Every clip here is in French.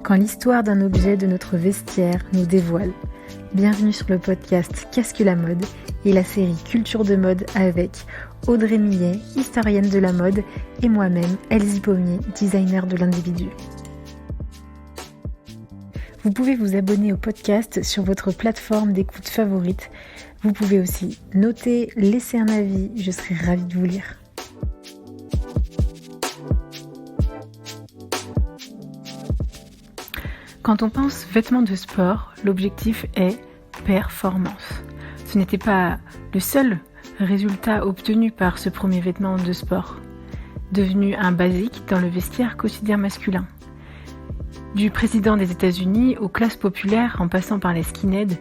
quand l'histoire d'un objet de notre vestiaire nous dévoile. Bienvenue sur le podcast Qu'est-ce que la mode et la série Culture de mode avec Audrey Millet, historienne de la mode, et moi-même, Elsie Pommier, designer de l'individu. Vous pouvez vous abonner au podcast sur votre plateforme d'écoute favorite. Vous pouvez aussi noter, laisser un avis, je serai ravie de vous lire. Quand on pense vêtements de sport, l'objectif est performance. Ce n'était pas le seul résultat obtenu par ce premier vêtement de sport, devenu un basique dans le vestiaire quotidien masculin. Du président des États-Unis aux classes populaires en passant par les skinheads,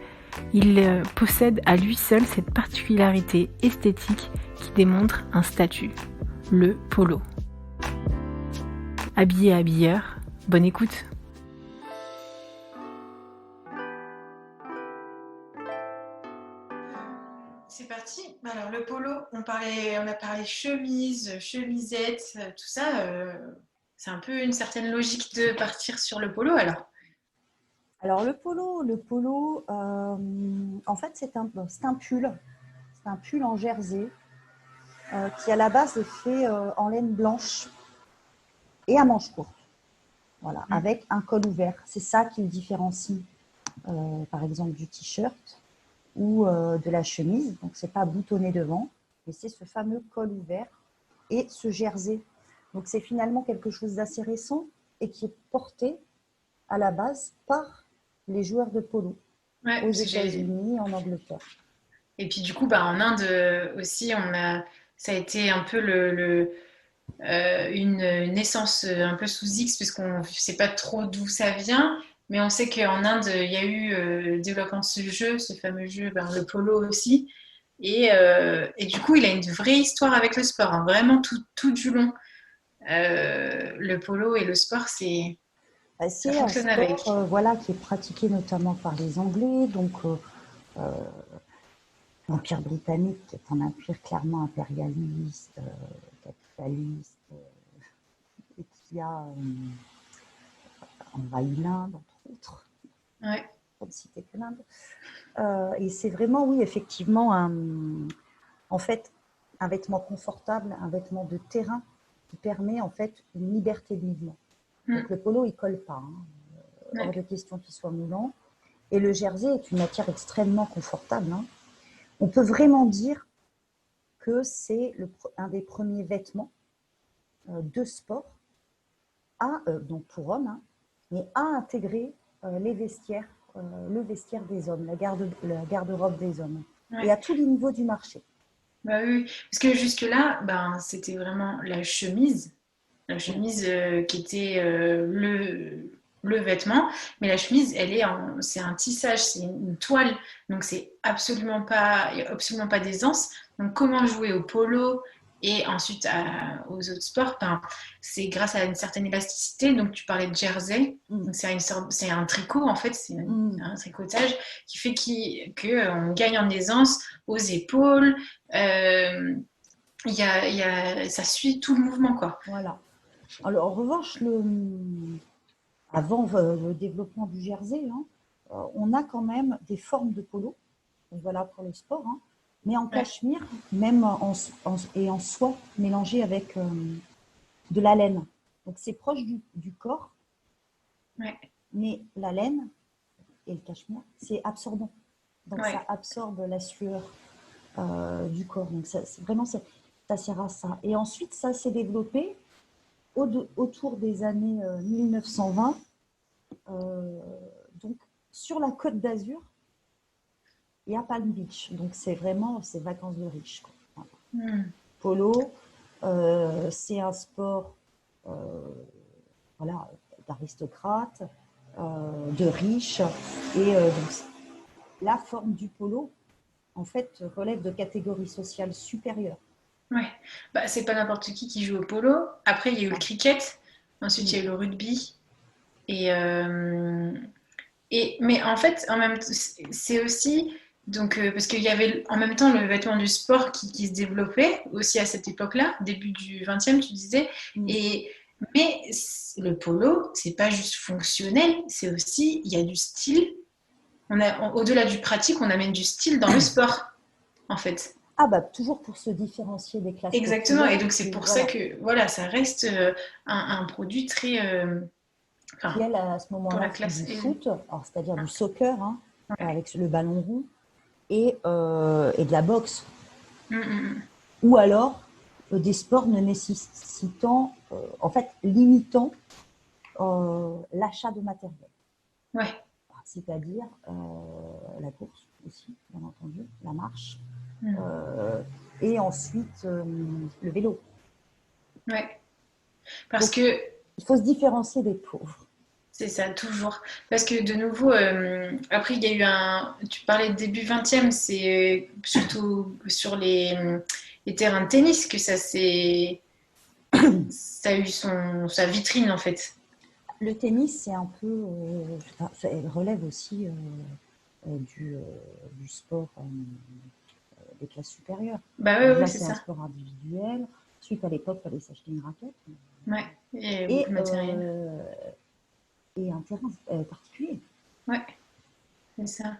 il possède à lui seul cette particularité esthétique qui démontre un statut, le polo. Habillé habilleur, bonne écoute. C'est parti. Alors le polo, on a parlé chemise, chemisette, tout ça. C'est un peu une certaine logique de partir sur le polo alors. Alors le polo, en fait c'est un pull. C'est un pull en jersey qui à la base est fait en laine blanche et à manches courtes. Voilà, avec un col ouvert. C'est ça qui le différencie, par exemple, du t-shirt ou de la chemise. Donc c'est pas boutonné devant, mais c'est ce fameux col ouvert et ce jersey. Donc c'est finalement quelque chose d'assez récent et qui est porté à la base par les joueurs de polo aux États-Unis et en Angleterre. Et puis du coup, en Inde aussi, ça a été un peu une naissance un peu sous X, puisqu'on ne sait pas trop d'où ça vient, mais on sait qu'en Inde, il y a eu le développement de ce fameux jeu, le polo aussi. Et du coup, il a une vraie histoire avec le sport, hein, vraiment tout du long. Le polo et le sport, c'est un sport qui est pratiqué notamment par les Anglais, donc l'Empire britannique qui est un empire clairement impérialiste, capitaliste, et qui a envahi l'Inde, entre autres. Ouais. Pour ne citer que l'Inde. Et c'est vraiment, oui, effectivement, en fait, un vêtement confortable, un vêtement de terrain qui permet en fait une liberté de mouvement. Donc le polo, il colle pas, hors de question qu'il soit moulant. Et le jersey est une matière extrêmement confortable. On peut vraiment dire que c'est un des premiers vêtements de sport donc pour hommes, mais à intégrer les vestiaires, le vestiaire des hommes, la garde-robe des hommes, et à tous les niveaux du marché. Bah oui, parce que jusque-là, c'était vraiment la chemise qui était le vêtement, mais la chemise, c'est un tissage, c'est une toile, donc c'est absolument pas d'aisance. Donc comment jouer au polo et ensuite aux autres sports, c'est grâce à une certaine élasticité. Donc tu parlais de jersey, donc c'est un tricot en fait, c'est un tricotage qui fait qu'on gagne en aisance aux épaules. Ça suit tout le mouvement, quoi. Voilà. Alors, en revanche, avant le développement du jersey, on a quand même des formes de polo, voilà pour le sport, mais en cachemire, même et en soie mélangée avec de la laine. Donc c'est proche du corps, mais la laine et le cachemire, c'est absorbant. Donc ça absorbe la sueur du corps. Donc ça sert à ça. Et ensuite, ça s'est développé autour des années 1920, donc sur la Côte d'Azur et à Palm Beach. Donc c'est vacances de riches, quoi. Polo, c'est un sport d'aristocrates, de riches, et donc la forme du polo en fait relève de catégories sociales supérieures. Ouais, c'est pas n'importe qui joue au polo. Après, il y a eu le cricket. Ensuite, il y a eu le rugby. Mais en fait, en même temps, c'est aussi parce qu'il y avait en même temps le vêtement du sport qui se développait aussi à cette époque-là, début du 20e, tu disais. Et Mais le polo, c'est pas juste fonctionnel, c'est aussi, il y a du style. Au-delà du pratique, on amène du style dans le sport, en fait. Ah bah toujours pour se différencier des classes Exactement, et populaires, donc c'est qui, pour ça voilà, que voilà, ça reste un produit très, qui enfin, elle à ce pour moment-là la font classe. du foot, alors c'est-à-dire du soccer, hein, Ouais. avec le ballon rond, et de la boxe. Mm, mm, Ou alors des sports ne nécessitant, en fait, limitant l'achat de matériel. mm. Ouais. C'est-à-dire la course aussi, bien entendu, la marche, Mm. euh, et ensuite le vélo. Ouais. Parce Donc, que il faut se différencier des pauvres. c'est ça, toujours. Parce que de nouveau, après, il y a eu tu parlais de début 20e, c'est surtout sur les terrains de tennis que ça a eu sa vitrine, en fait. Le tennis, c'est un peu, elle relève aussi du sport des classes supérieures. Bah ouais, Donc ouais, là, c'est c'est un ça. sport individuel. Ensuite, à l'époque, il fallait s'acheter une raquette Ouais, et beaucoup et, de matériel. un terrain particulier. Ouais, c'est ça.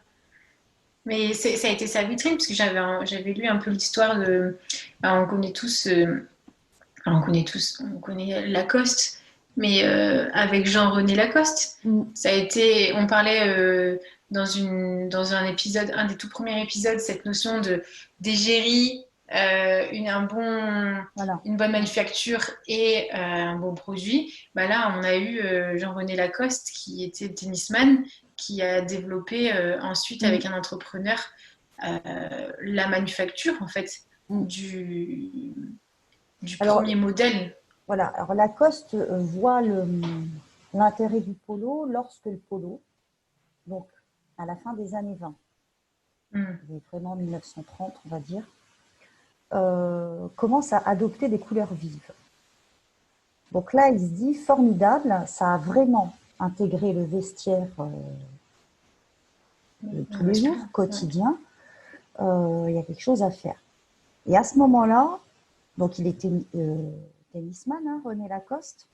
Mais ça a été sa vitrine, parce que j'avais lu un peu l'histoire de. On connaît tous. On connaît Lacoste, mais avec Jean-René Lacoste, Mm. ça a été, on parlait dans un épisode, un des tout premiers épisodes, cette notion de d'égérie, Voilà. une bonne manufacture et un bon produit. Bah là, on a eu Jean-René Lacoste qui était tennisman, qui a développé ensuite Mm. avec un entrepreneur la manufacture en fait Mm. du Alors, premier modèle. voilà. Alors, Lacoste voit l'intérêt du polo lorsque le polo, donc à la fin des années 20, Mm. vraiment 1930, on va dire, commence à adopter des couleurs vives. Donc là, il se dit formidable, ça a vraiment intégré le vestiaire de tous les jours, Masculin. Ouais. quotidien. Il y a quelque chose à faire. Et à ce moment-là, donc il était tennisman, hein, René Lacoste,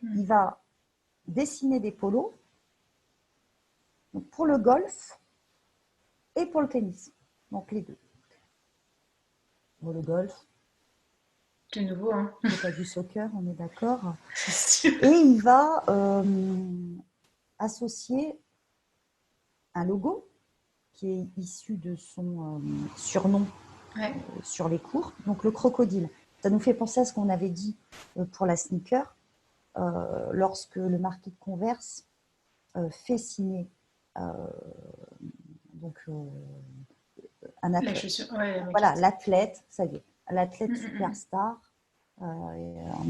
il va dessiner des polos donc pour le golf et pour le tennis. Donc les deux. Pour le golf, De nouveau, hein. c'est pas du soccer, on est d'accord. C'est sûr. Et il va associer un logo qui est issu de son surnom Ouais. sur les cours, donc le crocodile. Ça nous fait penser à ce qu'on avait dit pour la sneaker, lorsque le marquis de Converse fait signer donc, un La athlète. chaussure. Ouais, la Voilà, maquette. l'athlète, ça y est, l'athlète Mm, superstar.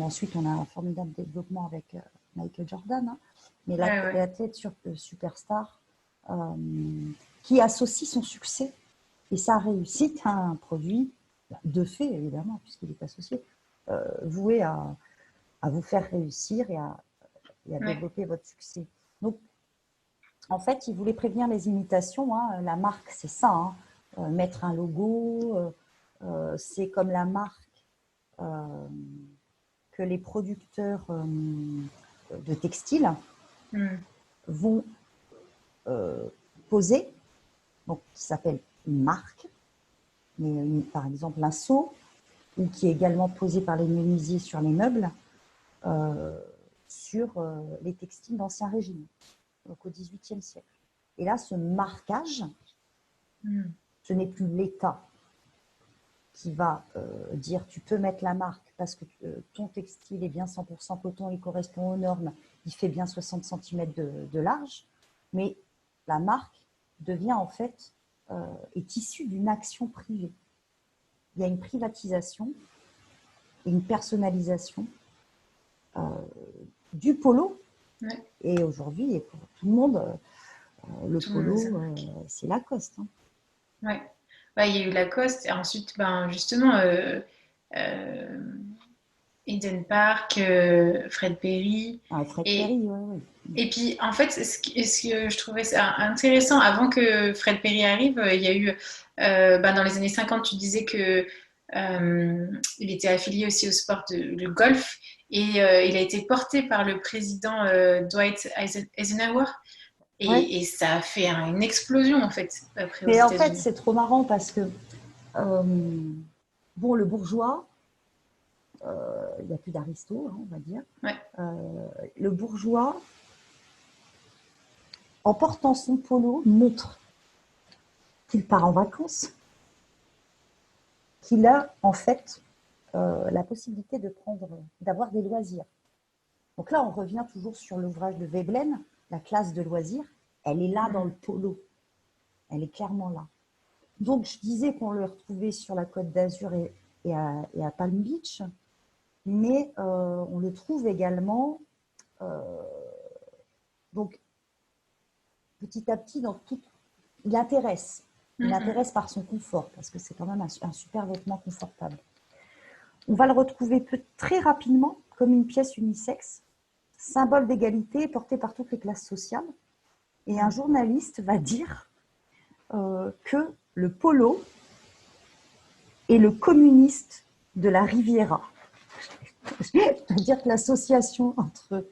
Ensuite, on a un formidable développement avec Michael Jordan, hein, mais Ouais, ouais. l'athlète superstar qui associe son succès et sa réussite à un produit de fait, évidemment, puisqu'il est associé, voué à vous faire réussir et à Ouais. développer votre succès. Donc, en fait, il voulait prévenir les imitations. Hein. La marque, c'est ça. Hein. Mettre un logo, c'est comme la marque que les producteurs de textiles Mm. vont poser, donc qui s'appelle une marque, mais par exemple un seau, ou qui est également posé par les menuisiers sur les meubles, sur les textiles d'Ancien Régime, donc au XVIIIe siècle. Et là, ce marquage, ce n'est plus l'État qui va dire tu peux mettre la marque parce que ton textile est bien 100% coton, il correspond aux normes, il fait bien 60 cm de large, mais la marque devient en fait, est issue d'une action privée. Il y a une privatisation et une personnalisation du polo. Ouais. Et aujourd'hui, pour tout le monde, le Tout le monde a sa polo, marque. c'est Lacoste. Hein. Ouais. Ouais, il y a eu Lacoste, et ensuite, ben, justement, euh, Eden Park, Fred Perry. Ah, Fred Et, Perry, oui. et puis, en fait, ce que je trouvais ça intéressant, avant que Fred Perry arrive, il y a eu, ben, dans les années 50, tu disais que Il était affilié aussi au sport de golf et il a été porté par le président Dwight Eisenhower Ouais. et ça a fait une explosion en fait après aux Mais en fait, États-Unis. c'est trop marrant parce que, bon, le bourgeois, il n'y a plus d'aristo, hein, on va dire. Ouais. Le bourgeois, en portant son polo, montre qu'il part en vacances, qu'il a en fait la possibilité d'avoir des loisirs. Donc là, on revient toujours sur l'ouvrage de Veblen, la classe de loisirs. Elle est là dans le polo. Elle est clairement là. Donc, je disais qu'on le retrouvait sur la Côte d'Azur et à Palm Beach, mais on le trouve également, donc, petit à petit, dans tout. Il intéresse. Il intéresse par son confort, parce que c'est quand même un super vêtement confortable. On va le retrouver très rapidement comme une pièce unisexe, symbole d'égalité porté par toutes les classes sociales. Et un journaliste va dire que le polo est le communiste de la Riviera. C'est-à-dire que l'association entre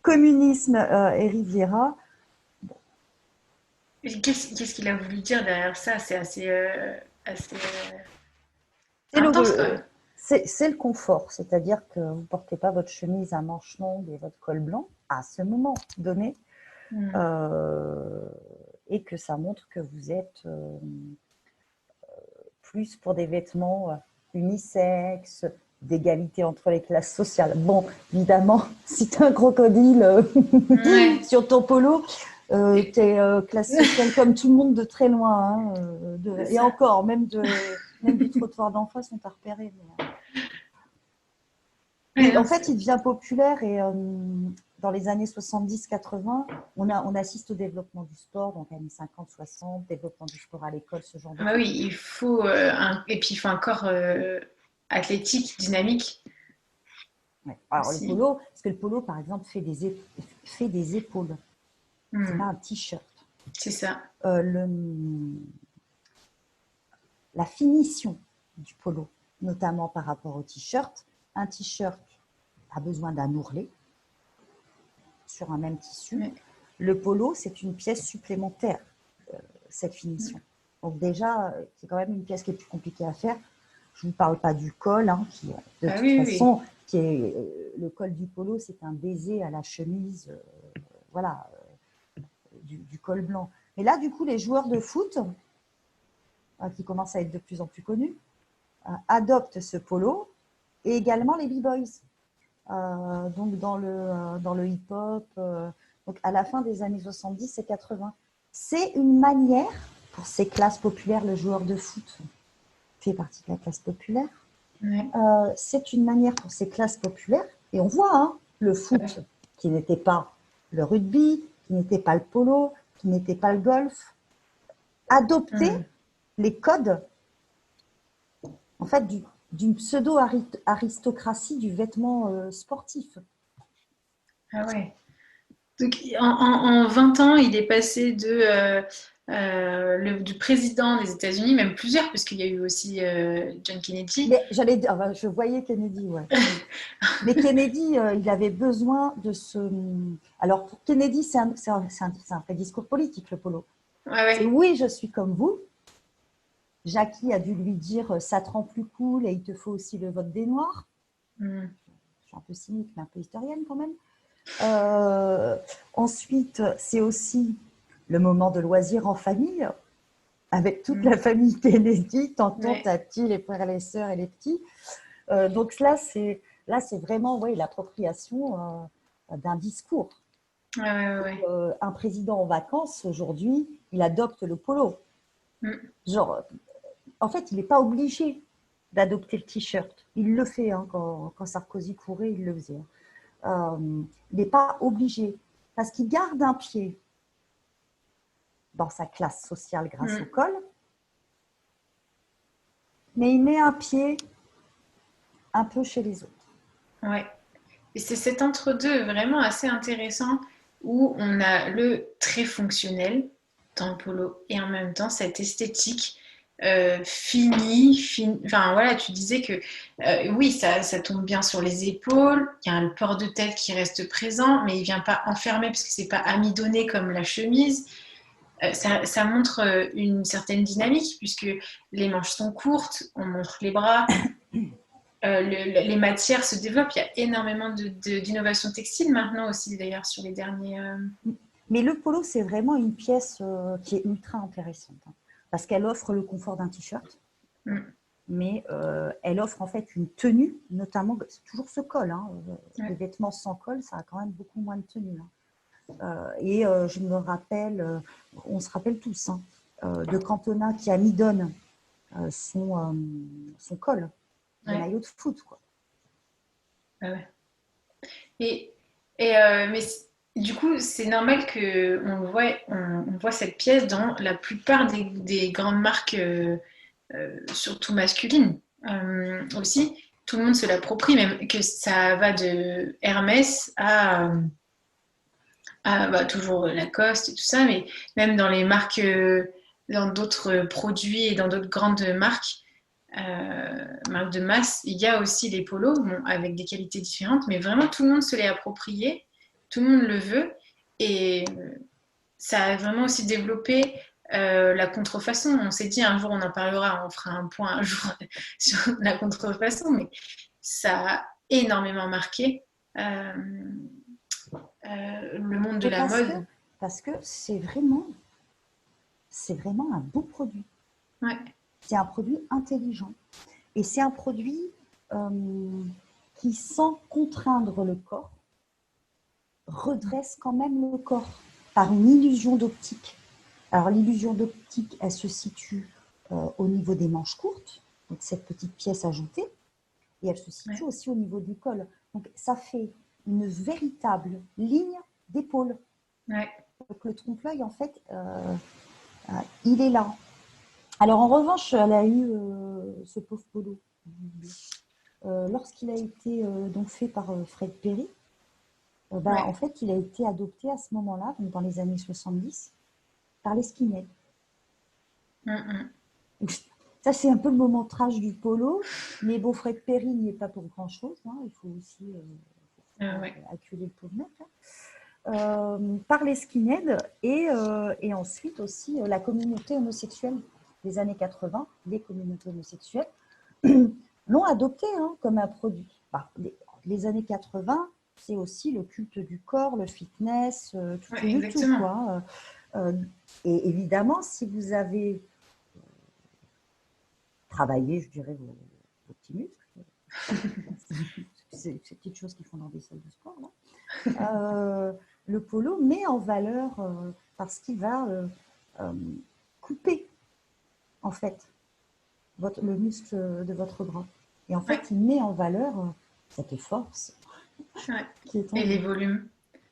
communisme et Riviera. Qu'est-ce qu'il a voulu dire derrière ça? C'est assez C'est intense quand même. c'est le confort, c'est-à-dire que vous ne portez pas votre chemise à manches longues et votre col blanc à ce moment donné, et que ça montre que vous êtes plus pour des vêtements unisexes, d'égalité entre les classes sociales. Bon, évidemment, si tu as un crocodile sur ton polo, tu es classe sociale comme tout le monde de très loin. Hein, et encore, même du trottoir d'en face, on t'a repéré. Mais, en fait, il devient populaire et dans les années 70-80, on assiste au développement du sport, donc années 50-60, développement du sport à l'école, ce genre de choses. Oui, il faut et puis il faut un corps athlétique, dynamique. Ouais. Alors le polo, parce que le polo, par exemple, fait des épaules. C'est pas un t-shirt. C'est ça. La finition du polo, notamment par rapport au t-shirt. Un t-shirt a besoin d'un ourlet sur un même tissu. Oui. Le polo, c'est une pièce supplémentaire, cette finition. Donc déjà, c'est quand même une pièce qui est plus compliquée à faire. Je ne vous parle pas du col, hein, qui de toute façon, qui est le col du polo, c'est un baiser à la chemise, voilà, du col blanc. Mais là, du coup, les joueurs de foot, qui commencent à être de plus en plus connus, adoptent ce polo, et également les b-boys. Donc dans le hip-hop, donc à la fin des années 70 et 80. C'est une manière pour ces classes populaires, le joueur de foot fait partie de la classe populaire. Ouais. C'est une manière pour ces classes populaires, et on voit hein, le foot qui n'était pas le rugby, qui n'était pas le polo, qui n'était pas le golf, adopter les codes en fait d'une pseudo-aristocratie du vêtement sportif. Ah ouais. Donc, en 20 ans, il est passé du président des États-Unis, même plusieurs, parce qu'il y a eu aussi John Kennedy. Mais je voyais Kennedy, ouais. Mais Kennedy, il avait besoin de ce. Alors, pour Kennedy, c'est un vrai discours politique, le polo. Ouais. C'est oui, je suis comme vous. Jackie a dû lui dire ça te rend plus cool et il te faut aussi le vote des Noirs. Je suis un peu cynique, mais un peu historienne quand même. Ensuite, c'est aussi le moment de loisir en famille, avec toute la famille Kennedy, tonton, tati, les frères, les sœurs et les petits. Donc là, c'est vraiment l'appropriation d'un discours. Un président en vacances, aujourd'hui, il adopte le polo. Genre, en fait, il n'est pas obligé d'adopter le t-shirt. Il le fait, hein, quand Sarkozy courait, il le faisait. Il n'est pas obligé, parce qu'il garde un pied dans sa classe sociale grâce au col, mais il met un pied un peu chez les autres. Ouais. Et c'est cet entre-deux vraiment assez intéressant où on a le très fonctionnel dans le polo et en même temps cette esthétique Enfin voilà, tu disais que oui, ça tombe bien sur les épaules, il y a un port de tête qui reste présent, mais il vient pas enfermer parce que c'est pas amidonné comme la chemise. Ça montre une certaine dynamique puisque les manches sont courtes, on montre les bras, les matières se développent. Il y a énormément d'innovation textile maintenant aussi, d'ailleurs, sur les derniers. Mais le polo, c'est vraiment une pièce qui est ultra intéressante, hein, parce qu'elle offre le confort d'un t-shirt, mais elle offre en fait une tenue, notamment, c'est toujours ce col. Hein, les vêtements sans col, ça a quand même beaucoup moins de tenue. Hein. Je me rappelle, on se rappelle tous, hein, de Cantona qui amidonne son col de maillot de foot, quoi. Ah ouais. Mais du coup, c'est normal on voit cette pièce dans la plupart des grandes marques, surtout masculines. Aussi, tout le monde se l'approprie, même que ça va de Hermès à toujours Lacoste et tout ça, mais même dans les marques, dans d'autres produits et dans d'autres grandes marques, marques de masse, il y a aussi les polos, bon, avec des qualités différentes, mais vraiment tout le monde se l'est approprié, tout le monde le veut, et ça a vraiment aussi développé la contrefaçon. On s'est dit un jour on en parlera, on fera un point un jour sur la contrefaçon, mais ça a énormément marqué le monde de la mode. Parce que c'est vraiment un beau produit. Ouais. C'est un produit intelligent. Et c'est un produit qui, sans contraindre le corps, redresse quand même le corps par une illusion d'optique. Alors l'illusion d'optique, elle se situe au niveau des manches courtes, donc cette petite pièce ajoutée, et elle se situe aussi au niveau du col. Donc ça fait une véritable ligne d'épaule. Ouais. Donc le trompe-l'œil, en fait, il est là. Alors en revanche, elle a eu ce pauvre polo. Lorsqu'il a été donc fait par Fred Perry, en fait, il a été adopté à ce moment-là, donc dans les années 70, par les skinheads. Ça, c'est un peu le moment trash du polo, mais bon, Fred Perry n'y est pas pour grand-chose. Hein, il faut aussi acculer le pauvre mec. Hein. Par les skinheads et ensuite aussi la communauté homosexuelle des années 80, les communautés homosexuelles, l'ont adopté comme un produit. Les années 80, c'est aussi le culte du corps, le fitness, tout et le tout. Quoi. Et évidemment, si vous avez travaillé, je dirais, vos petits muscles, c'est des petites choses qu'ils font dans des salles de sport, là. Le polo met en valeur parce qu'il va couper, en fait, le muscle de votre bras. Et en fait, il met en valeur cette force. Et les volumes.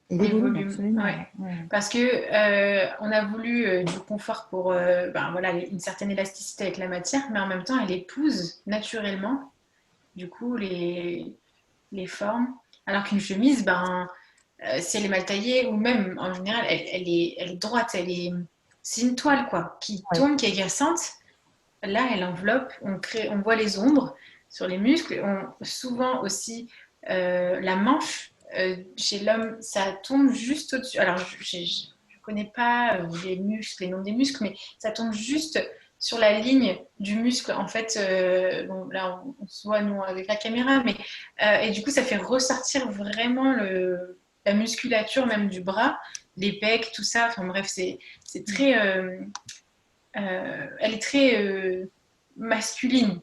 Et les volumes, absolument. Ouais. Parce que on a voulu du confort pour une certaine élasticité avec la matière, mais en même temps, elle épouse naturellement, du coup, les formes. Alors qu'une chemise, si elle est mal taillée, ou même en général, elle est droite, c'est une toile quoi, qui tombe, qui est cassante. Là, elle enveloppe, on voit les ombres sur les muscles. Souvent aussi, la manche, chez l'homme, ça tombe juste au-dessus. Alors, je ne connais pas les noms des muscles, mais ça tombe juste sur la ligne du muscle. En fait, là, on se voit, nous, avec la caméra, mais et du coup, ça fait ressortir vraiment la musculature même du bras, les pecs, tout ça. Enfin bref, c'est très... elle est très masculine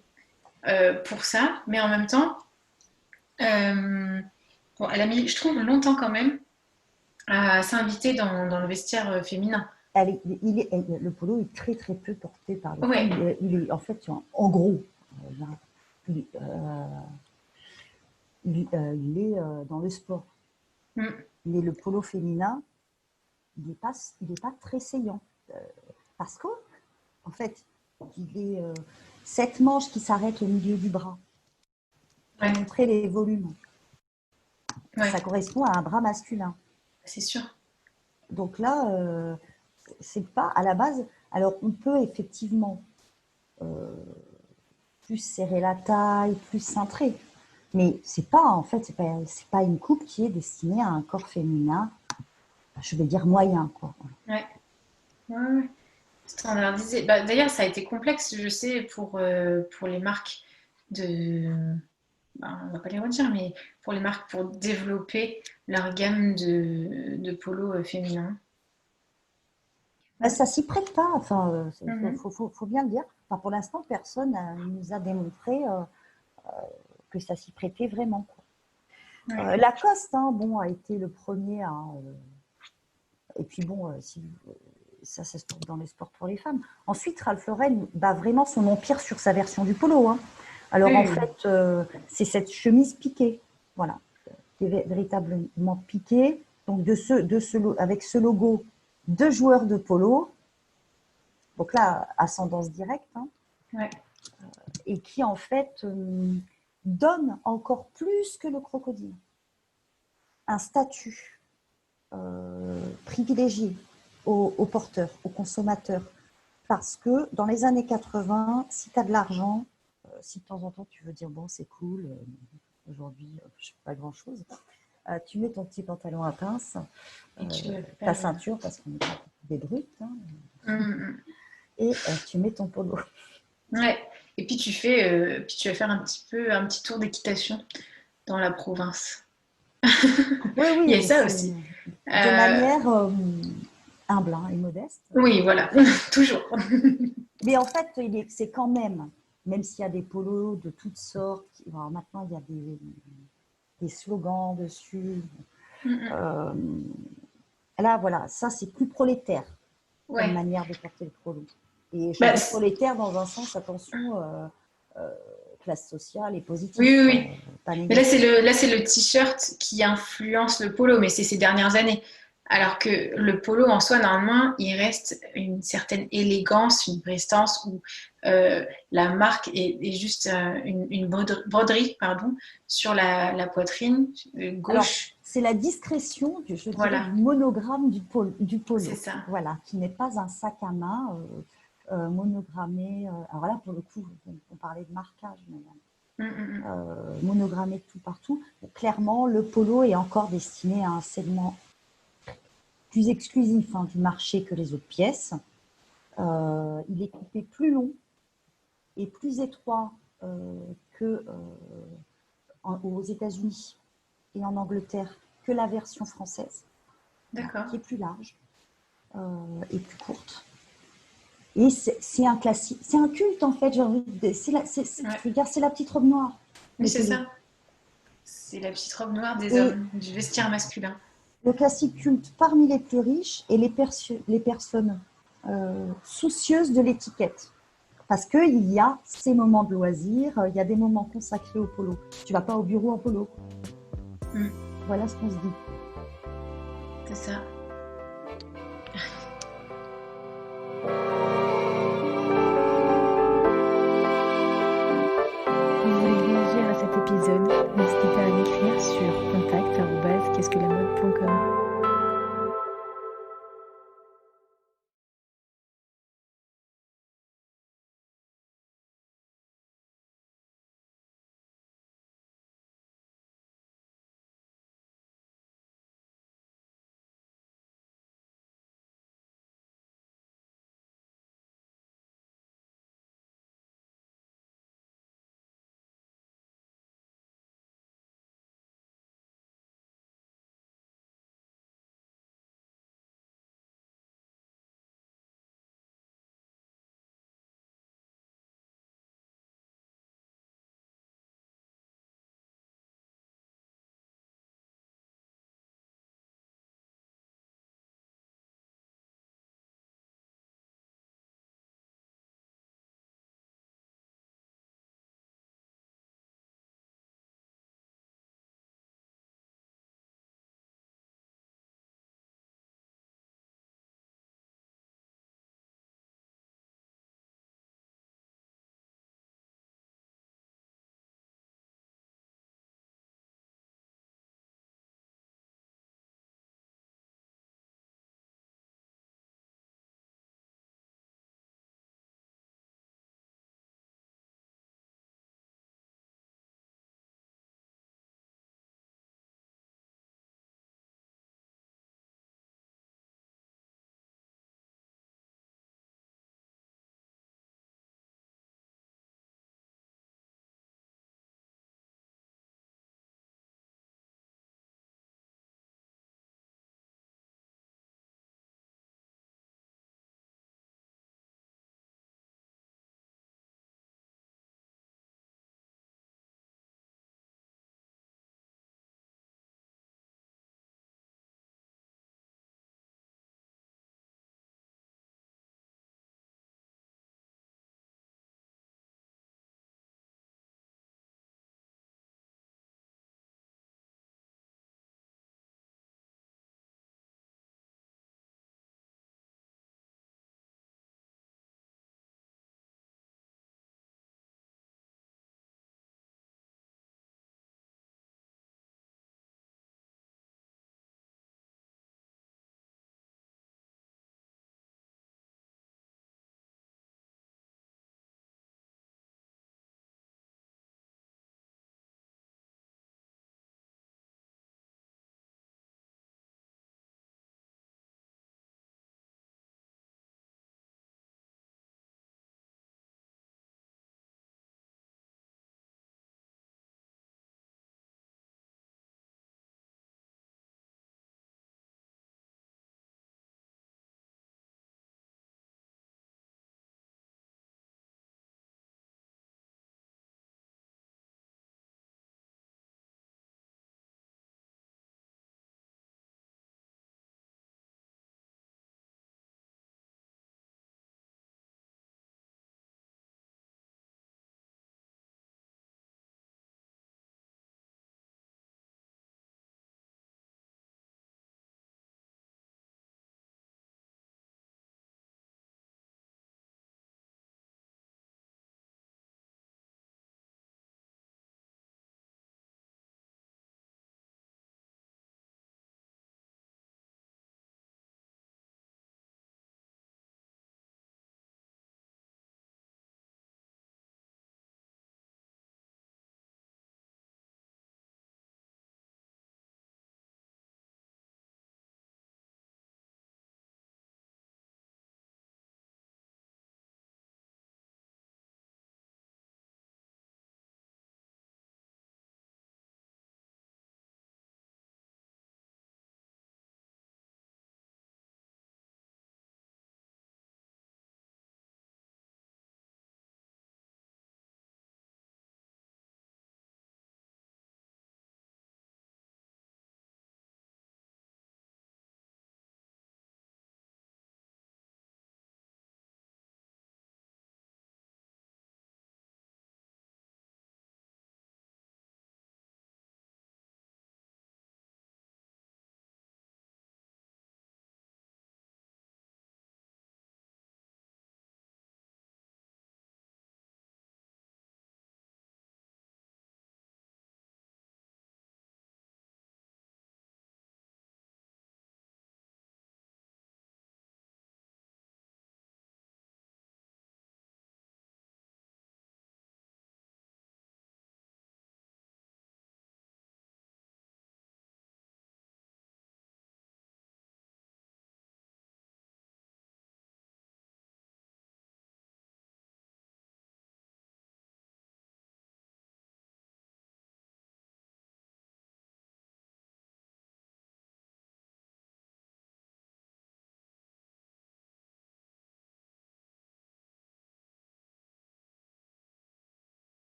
pour ça, mais en même temps, elle a mis, je trouve, longtemps quand même à s'inviter dans le vestiaire féminin. Le polo est très très peu porté par les femmes. Il est en fait, en gros, il est dans le sport. Mais le polo féminin, il n'est pas très saillant. Parce que, en fait, il est cette manche qui s'arrête au milieu du bras pour montrer les volumes. Ça correspond à un bras masculin. C'est sûr. Donc là, c'est pas à la base. Alors, on peut effectivement plus serrer la taille, plus cintré. Mais c'est pas une coupe qui est destinée à un corps féminin, je vais dire moyen, quoi. Ouais. Ouais. Standardisé. Bah, d'ailleurs, ça a été complexe, je sais, pour les marques de. Bah, on va pas les redire, mais pour les marques pour développer leur gamme de polos féminins. Bah, ça s'y prête pas. Enfin, Mhm. faut bien le dire. Enfin, pour l'instant, personne nous a démontré que ça s'y prêtait vraiment, quoi. Ouais. Lacoste, hein, a été le premier à. Et puis ça se trouve dans les sports pour les femmes. Ensuite, Ralph Lauren bat vraiment son empire sur sa version du polo, hein. Alors en Oui. fait, c'est cette chemise piquée, voilà, qui est véritablement piquée. Donc avec ce logo, 2 joueurs de polo. Donc là, ascendance directe, hein, Ouais. et qui en fait donne encore plus que le crocodile un statut privilégié aux porteurs, aux consommateurs. Parce que dans les années 80, si tu as de l'argent, si de temps en temps tu veux dire bon, c'est cool, aujourd'hui je ne fais pas grand chose, tu mets ton petit pantalon à pince, ta ceinture, parce qu'on est des brutes, hein, et tu mets ton polo. Ouais. Et puis tu vas faire un petit tour d'équitation dans la province. Oui, Il y a oui, ça aussi. de manière humble, hein, et modeste. Oui, voilà, toujours. Mais en fait, c'est quand même s'il y a des polos de toutes sortes, alors maintenant il y a des slogans dessus. Là, voilà, ça c'est plus prolétaire comme Ouais. manière de porter le polo. Et je Bah, dis prolétaire dans un sens, attention, classe sociale et positive, oui, oui, quoi, oui. pas Mais là, négative. c'est le t-shirt qui influence le polo, mais c'est ces dernières années. Alors que le polo en soi, normalement, il reste une certaine élégance, une prestance où la marque est juste une broderie, pardon, sur la poitrine Alors, gauche. c'est la discrétion, je dirais, Voilà, du monogramme du c'est polo, ça. voilà, qui n'est pas un sac à main monogrammé. Alors là, pour le coup, on parlait de marquage, mais monogrammé de tout partout. Clairement, le polo est encore destiné à un segment plus exclusif, hein, du marché que les autres pièces. Il est coupé plus long et plus étroit aux États-Unis et en Angleterre que la version française, D'accord. qui est plus large et plus courte. Et c'est un classique, c'est un culte en fait. Je veux dire, c'est la petite robe noire. Oui, c'est ça. C'est la petite robe noire des Et hommes, du vestiaire masculin. le classique culte parmi les plus riches et les personnes soucieuses de l'étiquette. Parce qu'il y a ces moments de loisirs, il y a des moments consacrés au polo. Tu vas pas au bureau en polo. Voilà ce qu'on se dit. C'est ça. Vous voulez réagir à cet épisode? N'hésitez pas à m'écrire sur contact@qu'est-ce-que-la-mode.com.